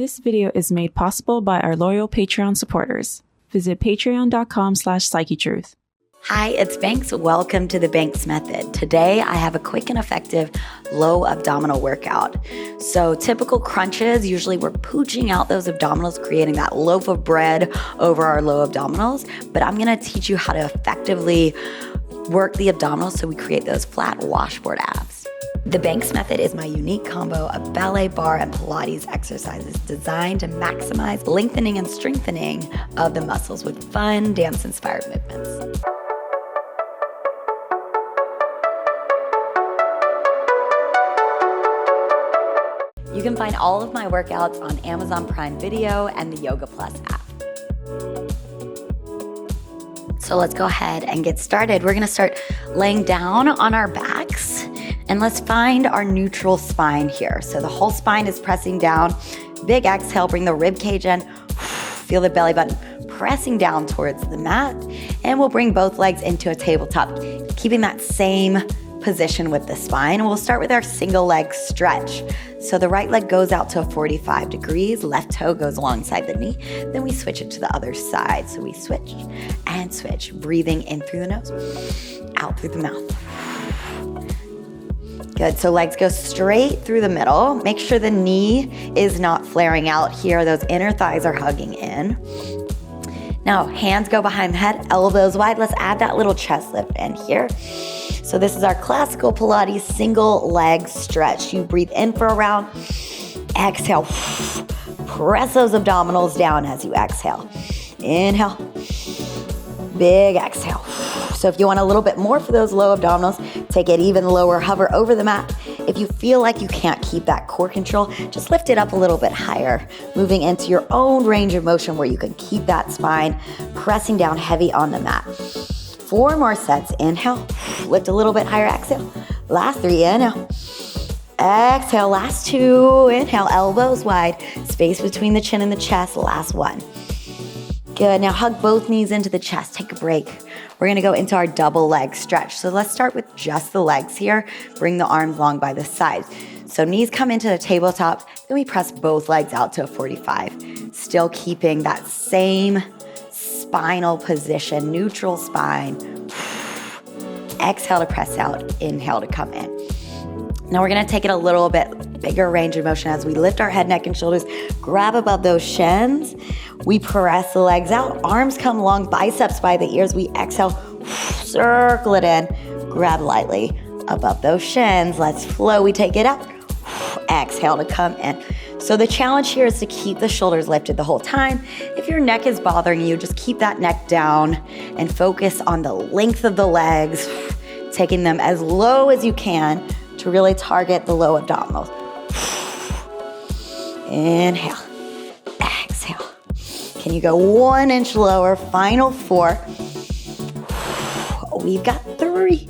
This video is made possible by our loyal Patreon supporters. Visit patreon.com/Psychetruth. Hi, it's Banks. Welcome to the Banks Method. Today, I have a quick and effective low abdominal workout. So typical crunches, usually we're pooching out those abdominals, creating that loaf of bread over our low abdominals. But I'm gonna teach you how to effectively work the abdominals so we create those flat washboard abs. The Banks Method is my unique combo of ballet, bar, and Pilates exercises designed to maximize lengthening and strengthening of the muscles with fun, dance-inspired movements. You can find all of my workouts on Amazon Prime Video and the Yoga Plus app. So let's go ahead and get started. We're gonna start laying down on our backs and let's find our neutral spine here. So the whole spine is pressing down. Big exhale, bring the rib cage in. Feel the belly button pressing down towards the mat. And we'll bring both legs into a tabletop, keeping that same position with the spine. And we'll start with our single leg stretch. So the right leg goes out to 45 degrees, left toe goes alongside the knee, then we switch it to the other side. So we switch and switch, breathing in through the nose, out through the mouth. Good, so legs go straight through the middle. Make sure the knee is not flaring out here. Those inner thighs are hugging in. Now, hands go behind the head, elbows wide. Let's add that little chest lift in here. So this is our classical Pilates single leg stretch. You breathe in for a round, exhale, press those abdominals down as you exhale. Inhale, big exhale. So if you want a little bit more for those low abdominals, take it even lower, hover over the mat. If you feel like you can't keep that core control, just lift it up a little bit higher, moving into your own range of motion where you can keep that spine pressing down heavy on the mat. 4 more sets. Inhale, lift a little bit higher, exhale. Last 3, inhale. Exhale, last 2, inhale, elbows wide, space between the chin and the chest, last 1. Good, now hug both knees into the chest, take a break. We're gonna go into our double leg stretch. So let's start with just the legs here. Bring the arms long by the sides. So knees come into the tabletop, then we press both legs out to a 45. Still keeping that same spinal position, neutral spine. Exhale to press out, inhale to come in. Now we're gonna take it a little bit bigger range of motion as we lift our head, neck, and shoulders, grab above those shins. We press the legs out, arms come long, biceps by the ears. We exhale, circle it in, grab lightly above those shins. Let's flow, we take it up. Exhale to come in. So the challenge here is to keep the shoulders lifted the whole time. If your neck is bothering you, just keep that neck down and focus on the length of the legs, taking them as low as you can to really target the low abdominals. Inhale, exhale. Can you go 1 inch lower? Final 4. We've got 3.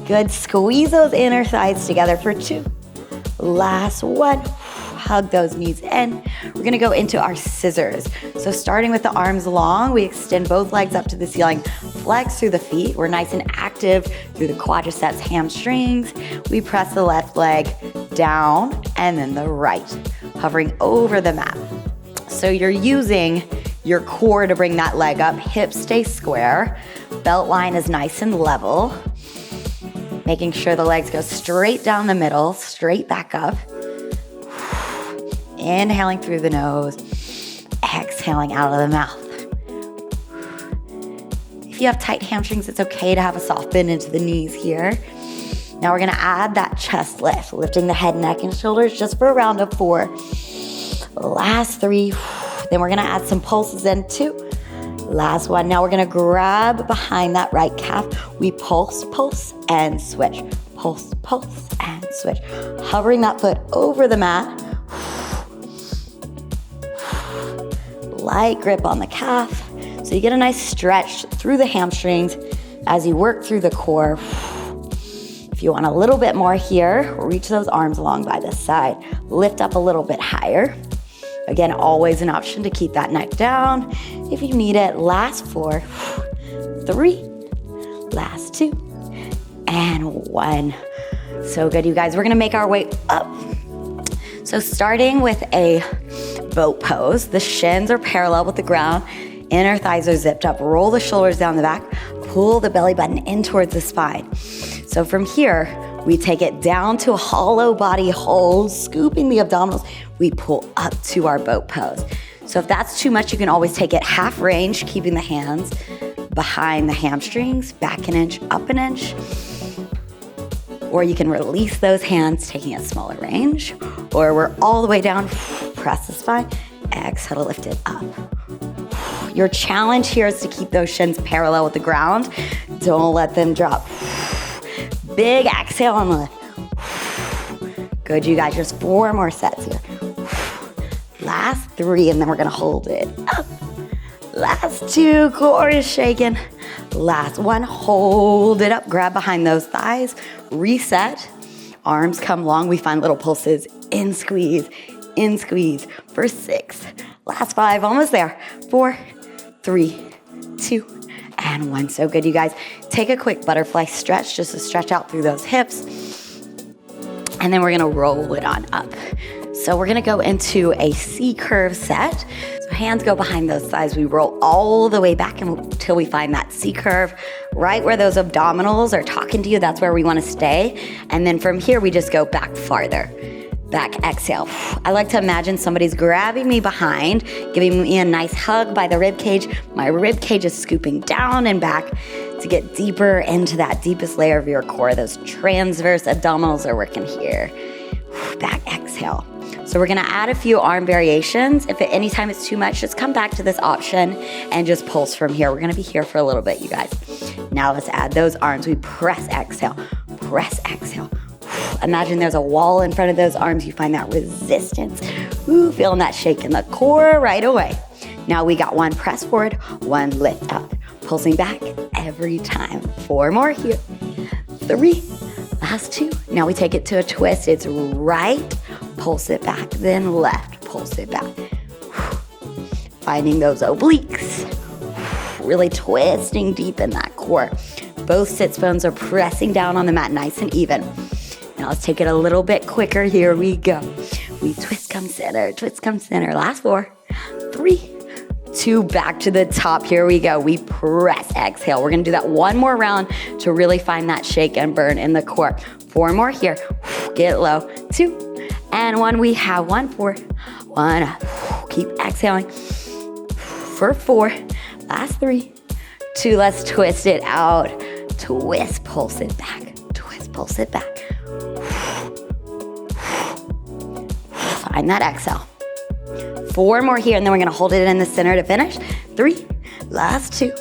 Good, squeeze those inner thighs together for 2. Last 1. Hug those knees in. We're gonna go into our scissors. So starting with the arms long, we extend both legs up to the ceiling, flex through the feet. We're nice and active through the quadriceps, hamstrings. We press the left leg down and then the right, hovering over the mat. So you're using your core to bring that leg up. Hips stay square. Belt line is nice and level. Making sure the legs go straight down the middle, straight back up. Inhaling through the nose, exhaling out of the mouth. If you have tight hamstrings, it's okay to have a soft bend into the knees here. Now we're gonna add that chest lift, lifting the head, neck, and shoulders just for a round of 4. Last 3. Then we're gonna add some pulses in 2. Last 1. Now we're gonna grab behind that right calf. We pulse, pulse, and switch. Pulse, pulse, and switch. Hovering that foot over the mat. Light grip on the calf. So you get a nice stretch through the hamstrings as you work through the core. If you want a little bit more here, reach those arms along by the side. Lift up a little bit higher. Again, always an option to keep that neck down if you need it. Last 4, 3, last 2, and 1. So good, you guys. We're gonna make our way up. So starting with a boat pose. The shins are parallel with the ground. Inner thighs are zipped up. Roll the shoulders down the back. Pull the belly button in towards the spine. So from here, we take it down to a hollow body hold, scooping the abdominals. We pull up to our boat pose. So if that's too much, you can always take it half range, keeping the hands behind the hamstrings, back an inch, up an inch. Or you can release those hands, taking a smaller range. Or we're all the way down, press the spine, exhale to lift it up. Your challenge here is to keep those shins parallel with the ground. Don't let them drop. Big exhale and lift. Good, you guys, just 4 more sets here. Last 3, and then we're gonna hold it up. Last 2, core is shaking. Last 1, hold it up, grab behind those thighs, reset. Arms come long, we find little pulses, in squeeze for 6. Last 5, almost there. 4, 3, 2, and 1. So good, you guys. Take a quick butterfly stretch just to stretch out through those hips. And then we're gonna roll it on up. So we're gonna go into a C curve set. So hands go behind those thighs. We roll all the way back until we find that C curve, right where those abdominals are talking to you. That's where we wanna stay. And then from here, we just go back farther. Back, exhale. I like to imagine somebody's grabbing me behind, giving me a nice hug by the rib cage. My rib cage is scooping down and back to get deeper into that deepest layer of your core. Those transverse abdominals are working here. Back, exhale. So we're gonna add a few arm variations. If at any time it's too much, just come back to this option and just pulse from here. We're gonna be here for a little bit, you guys. Now let's add those arms. We press, exhale, press, exhale. Imagine there's a wall in front of those arms. You find that resistance. Ooh, feeling that shake in the core right away. Now we got 1 press forward, 1 lift up. Pulsing back every time. 4 more here. 3, last 2. Now we take it to a twist. It's right, pulse it back, then left, pulse it back. Finding those obliques. Really twisting deep in that core. Both sits bones are pressing down on the mat nice and even. Now let's take it a little bit quicker. Here we go. We twist, come center, twist, come center. Last 4, 3, 2, back to the top. Here we go. We press, exhale. We're gonna do that 1 more round to really find that shake and burn in the core. 4 more here. Get low. 2 and 1. We have 1, 4, 1 up. Keep exhaling for 4. Last 3, 2. Let's twist it out. Twist, pulse it back. Twist, pulse it back. Find that exhale. 4 more here, and then we're gonna hold it in the center to finish. 3, last 2,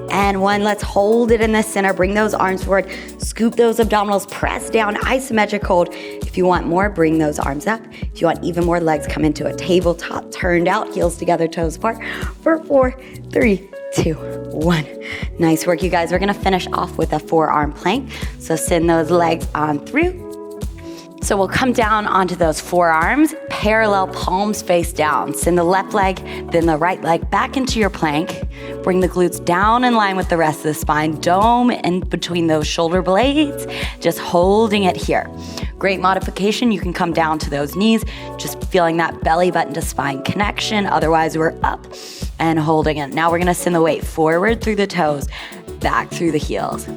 and 1. Let's hold it in the center. Bring those arms forward. Scoop those abdominals. Press down, isometric hold. If you want more, bring those arms up. If you want even more, legs come into a tabletop, turned out, heels together, toes apart. For 4, 3, 2, 1. Nice work, you guys. We're gonna finish off with a forearm plank. So send those legs on through. So we'll come down onto those forearms, parallel palms face down. Send the left leg, then the right leg back into your plank. Bring the glutes down in line with the rest of the spine. Dome in between those shoulder blades, just holding it here. Great modification, you can come down to those knees, just feeling that belly button to spine connection. Otherwise, we're up and holding it. Now we're gonna send the weight forward through the toes, back through the heels.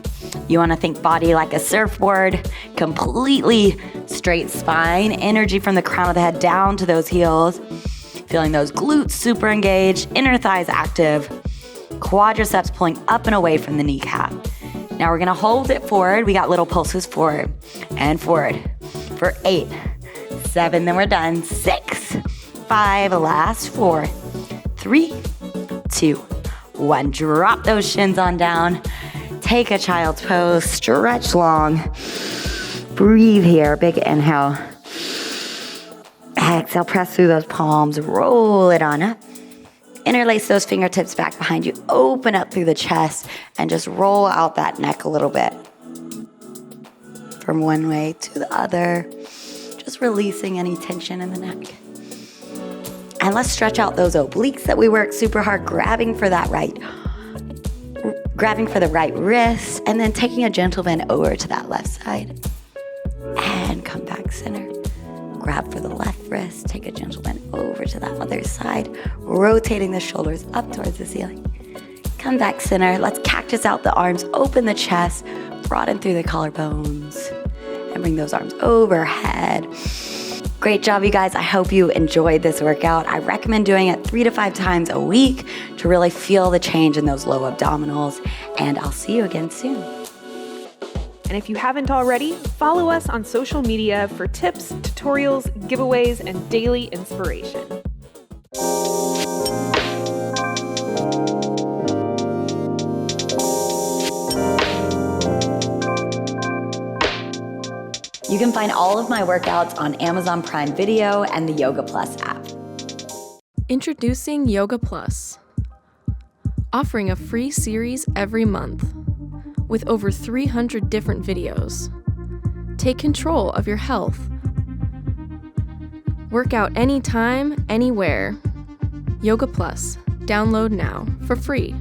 You wanna think body like a surfboard, completely straight spine, energy from the crown of the head down to those heels. Feeling those glutes super engaged, inner thighs active, quadriceps pulling up and away from the kneecap. Now we're gonna hold it forward. We got little pulses forward and forward for 8, 7, then we're done. 6, 5, last 4, 3, 2, 1. Drop those shins on down. Take a child's pose, stretch long. Breathe here, big inhale. Exhale, press through those palms, roll it on up. Interlace those fingertips back behind you, open up through the chest, and just roll out that neck a little bit. From one way to the other, just releasing any tension in the neck. And let's stretch out those obliques that we worked super hard, grabbing for the right wrist, and then taking a gentle bend over to that left side. And come back center. grab for the left wrist, take a gentle bend over to that other side, rotating the shoulders up towards the ceiling. Come back center. Let's cactus out the arms, open the chest, broaden through the collarbones, and bring those arms overhead. Great job, you guys. I hope you enjoyed this workout. I recommend doing it 3 to 5 times a week to really feel the change in those low abdominals, and I'll see you again soon. And if you haven't already, follow us on social media for tips, tutorials, giveaways, and daily inspiration. You can find all of my workouts on Amazon Prime Video and the Yoga Plus app. Introducing Yoga Plus, offering a free series every month with over 300 different videos. Take control of your health. Work out anytime, anywhere. Yoga Plus. Download now for free.